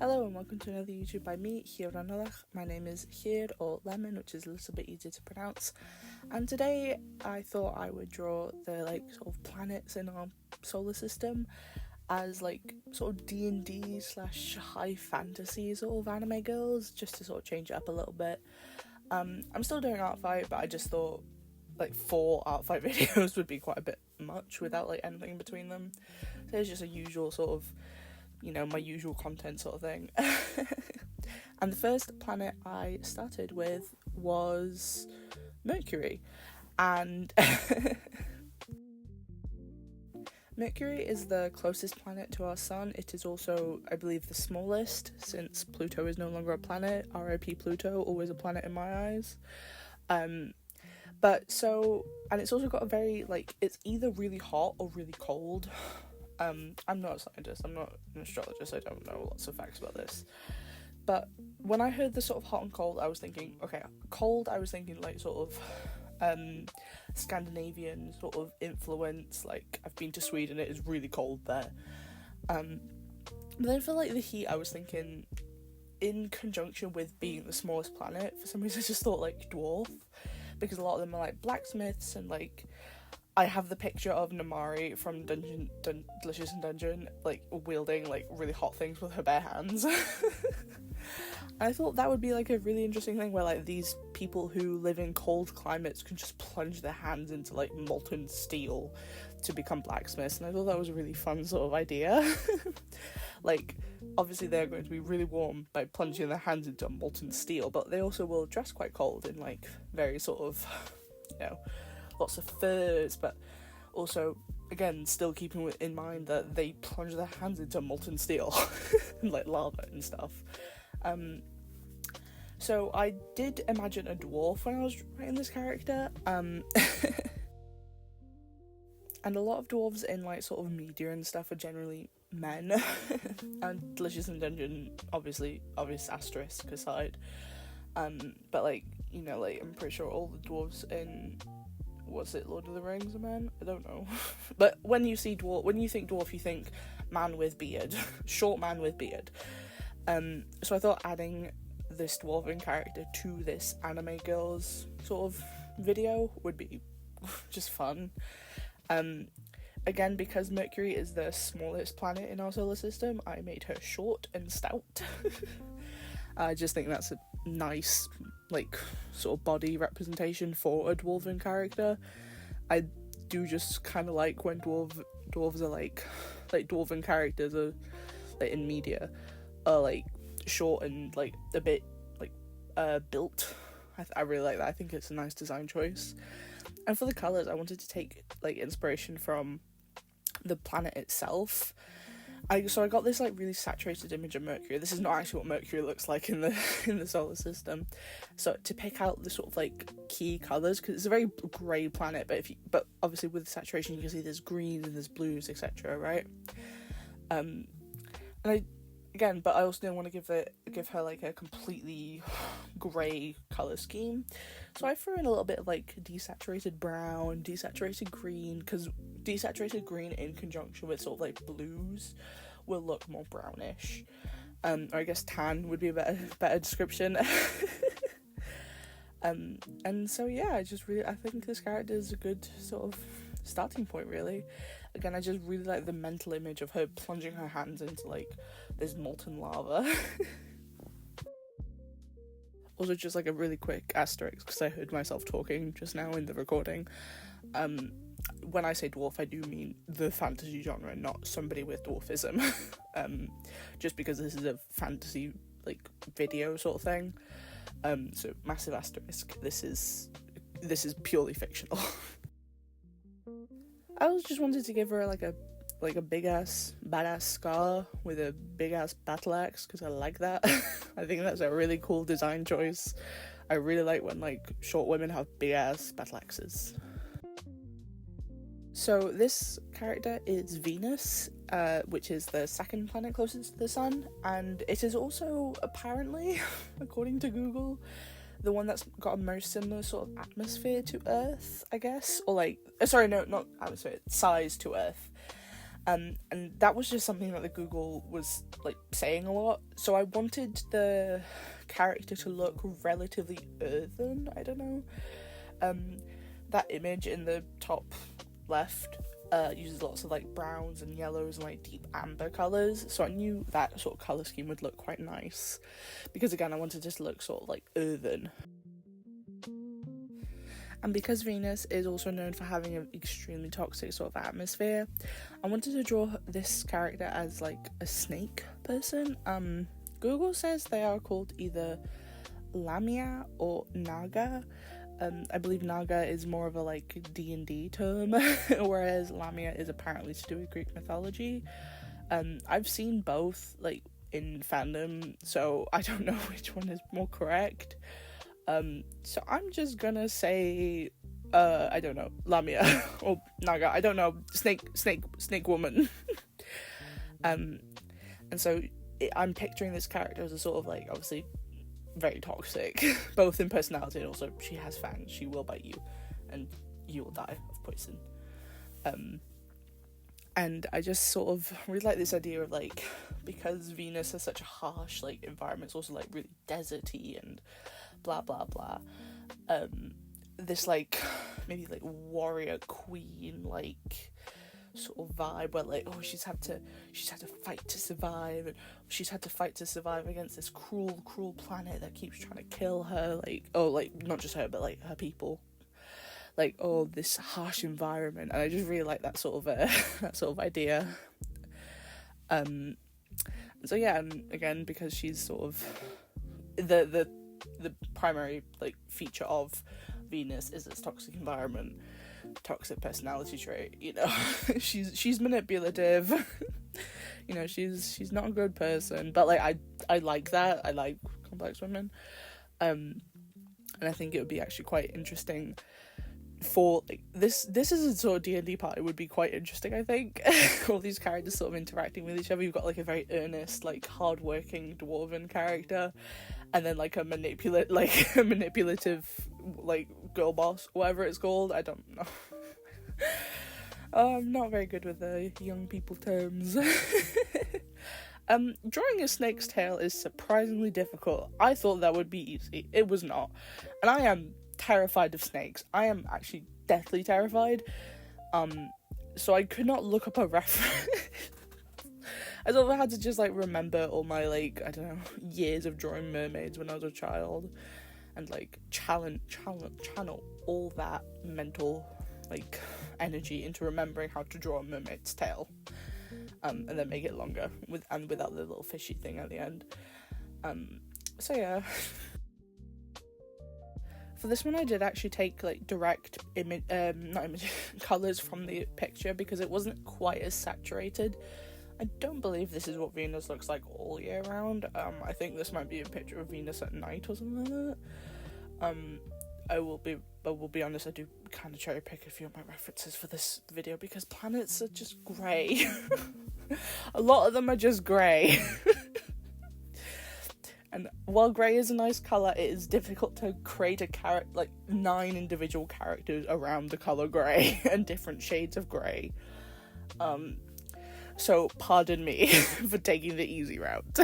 Hello and welcome to another YouTube by me, Hir Ranalach. My name is Hir or Lemon, which is a little bit easier to pronounce. And today I thought I would draw the sort of planets in our solar system as sort of D&D / high fantasy sort of anime girls, just to sort of change it up a little bit. I'm still doing art fight, but I just thought 4 art fight videos would be quite a bit much without anything in between them. So it's just a usual sort of, my usual content sort of thing. And the first planet I started with was Mercury. And Mercury is the closest planet to our sun. It is also, I believe, the smallest, since Pluto is no longer a planet. R.I.P. Pluto, always a planet in my eyes. And it's also got a very, it's either really hot or really cold. I'm not a scientist, I'm not an astrologist, I don't know lots of facts about this. But when I heard the sort of hot and cold, I was thinking, Scandinavian sort of influence, I've been to Sweden, it is really cold there. But then for the heat, I was thinking, in conjunction with being the smallest planet, for some reason I just thought dwarf, because a lot of them are blacksmiths, and I have the picture of Namari from Delicious in Dungeon, wielding really hot things with her bare hands. I thought that would be a really interesting thing where these people who live in cold climates can just plunge their hands into molten steel to become blacksmiths, and I thought that was a really fun sort of idea. Obviously they're going to be really warm by plunging their hands into molten steel, but they also will dress quite cold in very sort of, lots of furs, but also, again, still keeping in mind that they plunge their hands into molten steel and lava and stuff. So I did imagine a dwarf when I was writing this character, and a lot of dwarves in sort of media and stuff are generally men. And Delicious in Dungeon, obviously, obvious asterisk aside, but I'm pretty sure all the dwarves in, was it Lord of the Rings are men? I don't know. But when you think dwarf, you think man with beard. Short man with beard. So I thought adding this dwarven character to this anime girls sort of video would be just fun. Again, because Mercury is the smallest planet in our solar system, I made her short and stout. I just think that's a nice sort of body representation for a dwarven character. I do just kind of like when dwarves are dwarven characters are in media are short and a bit built. I really like that. I think it's a nice design choice. And for the colors, I wanted to take inspiration from the planet itself. I got this really saturated image of Mercury. This is not actually what Mercury looks like in the solar system. So to pick out the sort of key colors, because it's a very grey planet, but obviously with saturation you can see there's greens and there's blues, etc. Right? But I also didn't want to give her a completely grey colour scheme. So I threw in a little bit of desaturated brown, desaturated green, because desaturated green in conjunction with sort of blues will look more brownish. Or I guess tan would be a better description. And so yeah, I think this character is a good sort of starting point, really. Again, I just really like the mental image of her plunging her hands into this molten lava. Also, just a really quick asterisk, because I heard myself talking just now in the recording. When I say dwarf, I do mean the fantasy genre, not somebody with dwarfism. Just because this is a fantasy video sort of thing. So massive asterisk. This is purely fictional. I just wanted to give her a big ass badass scar with a big ass battle axe, because I like that. I think that's a really cool design choice. I really like when short women have big ass battle axes. So this character is Venus, which is the second planet closest to the sun, and it is also apparently, according to Google, the one that's got a most similar sort of atmosphere to Earth, I guess, or not atmosphere, size to Earth. And that was just something that the Google was like saying a lot. So I wanted the character to look relatively earthen. I don't know. That image in the top left uses lots of like browns and yellows and like deep amber colours, so I knew that sort of colour scheme would look quite nice, because again I wanted it to look sort of like earthen. And because Venus is also known for having an extremely toxic sort of atmosphere, I wanted to draw this character as like a snake person. Google says they are called either Lamia or Naga. I believe Naga is more of a like D&D term, whereas Lamia is apparently to do with Greek mythology. I've seen both like in fandom, so I don't know which one is more correct. So I'm just gonna say, I don't know, Lamia or Naga. I don't know, snake woman. And so I'm picturing this character as a sort of like obviously very toxic, both in personality and also she has fangs. She will bite you, and you will die of poison. And I just sort of really like this idea of like, because Venus has such a harsh like environment, it's also like really deserty and blah blah blah. This like maybe like warrior queen like sort of vibe where like, oh, she's had to fight to survive, and she's had to fight to survive against this cruel planet that keeps trying to kill her, like, oh, like not just her but like her people, like, oh, this harsh environment. And I just really like that sort of idea. So yeah, and again, because she's sort of the primary like feature of Venus is its toxic environment, toxic personality trait, you know. she's manipulative. You know, she's not a good person, but like I like that. I like complex women. And I think it would be actually quite interesting for like this is a sort of D&D part. It would be quite interesting, I think. All these characters sort of interacting with each other. You've got like a very earnest, like hardworking dwarven character, and then like a manipulative like girl boss, whatever it's called. I don't know. I'm not very good with the young people terms. Drawing a snake's tail is surprisingly difficult. I thought that would be easy. It was not. And I am terrified of snakes. I am actually deathly terrified. So I could not look up a reference. I sort of had to just like remember all my like, I don't know, years of drawing mermaids when I was a child, and like channel all that mental like energy into remembering how to draw a mermaid's tail, and then make it longer without the little fishy thing at the end. So yeah. For this one I did actually take like direct colours from the picture, because it wasn't quite as saturated. I don't believe this is what Venus looks like all year round. I think this might be a picture of Venus at night or something like that. I will be honest, I do kind of cherry pick a few of my references for this video because planets are just grey. A lot of them are just grey. And while grey is a nice colour, it is difficult to create a 9 individual characters around the colour grey and different shades of grey. So pardon me for taking the easy route.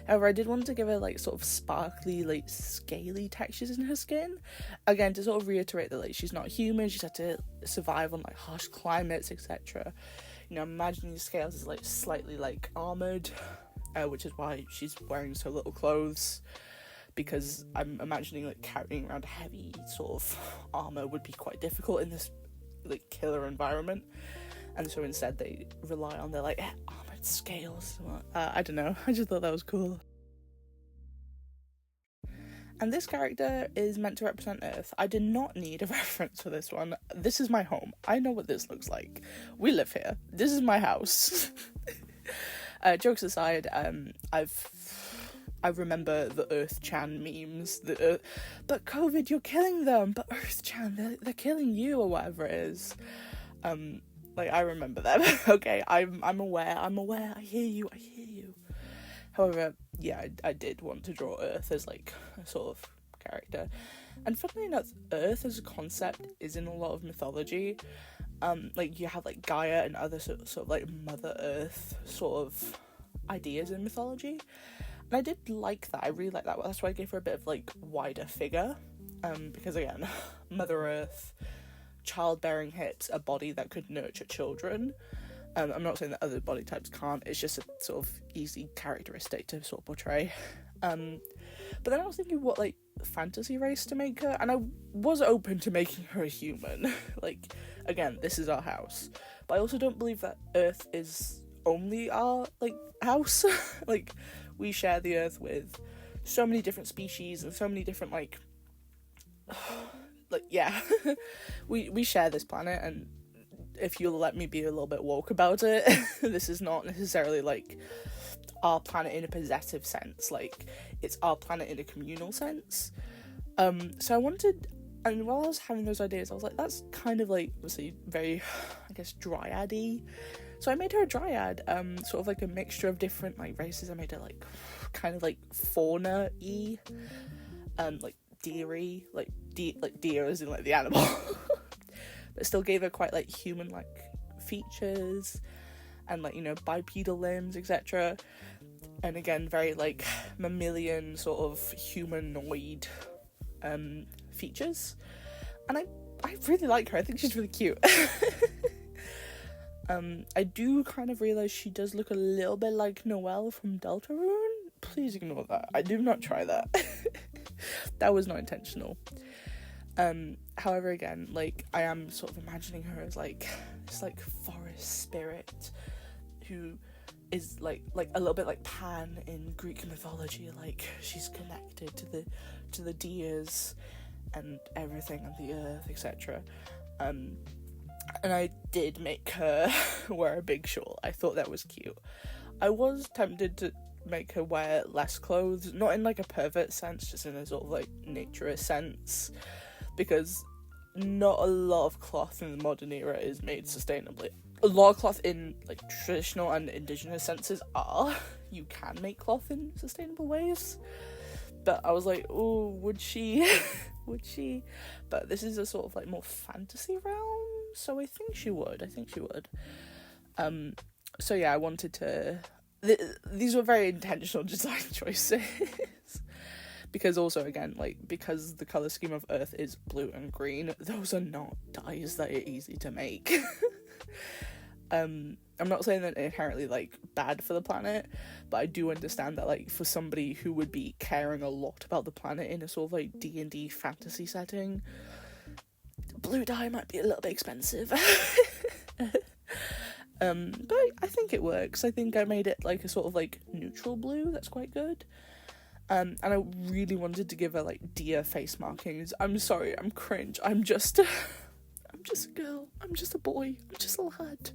However, I did want to give her like sort of sparkly, like scaly textures in her skin. Again, to sort of reiterate that like she's not human, she's had to survive on like harsh climates, etc. You know, imagining the scales is like slightly like armoured, which is why she's wearing so little clothes, because I'm imagining like carrying around heavy sort of armour would be quite difficult in this like killer environment. And so instead they rely on their like armoured scales. I don't know, I just thought that was cool. And this character is meant to represent Earth. I did not need a reference for this one. This is my home. I know what this looks like. We live here. This is my house. Jokes aside, I remember the Earth-chan memes. But COVID, you're killing them. But Earth-chan, they're killing you, or whatever it is. Like, I remember them. Okay, I'm aware. I hear you. However, yeah, I did want to draw Earth as like a sort of character. And funnily enough, Earth as a concept is in a lot of mythology. like you have like Gaia and other sort of like Mother Earth sort of ideas in mythology, and I did like that. I really like that. That's why I gave her a bit of like wider figure, because again, Mother Earth, childbearing hips, a body that could nurture children. I'm not saying that other body types can't, it's just a sort of easy characteristic to sort of portray. But then I was thinking what like fantasy race to make her, and I was open to making her a human. Like, again, this is our house, but I also don't believe that Earth is only our like house. Like, we share the Earth with so many different species and so many different like yeah. we share this planet, and if you'll let me be a little bit woke about it, this is not necessarily like our planet in a possessive sense, like it's our planet in a communal sense. So I wanted, and while I was having those ideas, I was like, that's kind of like obviously very, I guess, dryad-y. So I made her a dryad, sort of like a mixture of different like races. I made her like kind of like fauna-y, like deer-y, like deer as in like the animal. But still gave her quite like human-like features and like, you know, bipedal limbs, etc. And again, very like mammalian sort of humanoid features. And I really like her. I think she's really cute. I do kind of realise she does look a little bit like Noelle from Deltarune. Please ignore that. I do not try that. That was not intentional. However, again, like, I am sort of imagining her as like this like forest spirit who is like a little bit like Pan in Greek mythology. Like, she's connected to the deities and everything on the earth, etc. And I did make her wear a big shawl. I thought that was cute. I was tempted to make her wear less clothes, not in like a pervert sense, just in a sort of like naturist sense, because not a lot of cloth in the modern era is made sustainably. A lot of cloth in like traditional and indigenous senses are. You can make cloth in sustainable ways, but I was like, oh, would she? Would she? But this is a sort of like more fantasy realm, so I think she would. So yeah, I wanted to. These were very intentional design choices. Because also, again, like, because the colour scheme of Earth is blue and green, those are not dyes that are easy to make. I'm not saying that inherently, like, bad for the planet, but I do understand that, like, for somebody who would be caring a lot about the planet in a sort of, like, D&D fantasy setting, blue dye might be a little bit expensive. But I think it works. I think I made it, like, a sort of, like, neutral blue that's quite good. And I really wanted to give her, like, deer face markings. I'm sorry, I'm cringe. I'm just a girl. I'm just a boy. I'm just a lad.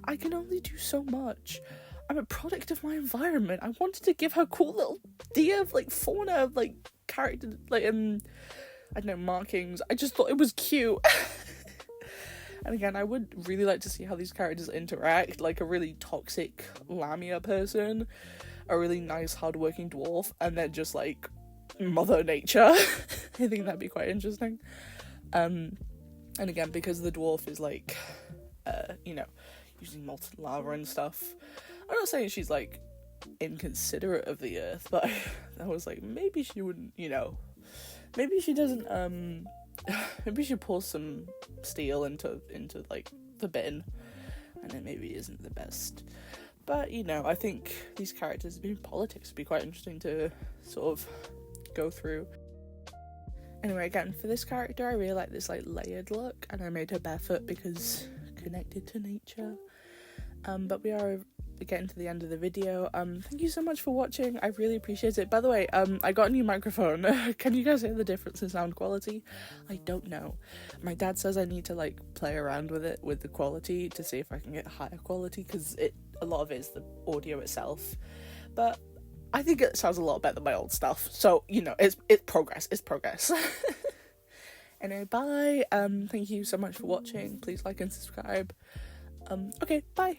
I can only do so much. I'm a product of my environment. I wanted to give her cool little deer, like, fauna, like, character, like, I don't know, markings. I just thought it was cute. And again, I would really like to see how these characters interact, like a really toxic Lamia person, a really nice hardworking dwarf, and then just like Mother Nature. I think that'd be quite interesting. And again, because the dwarf is like, you know, using molten lava and stuff, I'm not saying she's like inconsiderate of the earth, but I was like, maybe she wouldn't, you know, maybe she doesn't, maybe she pours some steel into like the bin, and it maybe isn't the best. But, you know, I think these characters being politics would be quite interesting to sort of go through. Anyway, again, for this character, I really like this, like, layered look, and I made her barefoot because connected to nature. But we are getting to the end of the video. Thank you so much for watching. I really appreciate it. By the way, I got a new microphone. Can you guys hear the difference in sound quality? I don't know. My dad says I need to, like, play around with it, with the quality, to see if I can get higher quality, because a lot of it is the audio itself, but I think it sounds a lot better than my old stuff, so, you know, it's progress. Anyway, bye. Thank you so much for watching. Please like and subscribe. Okay, bye.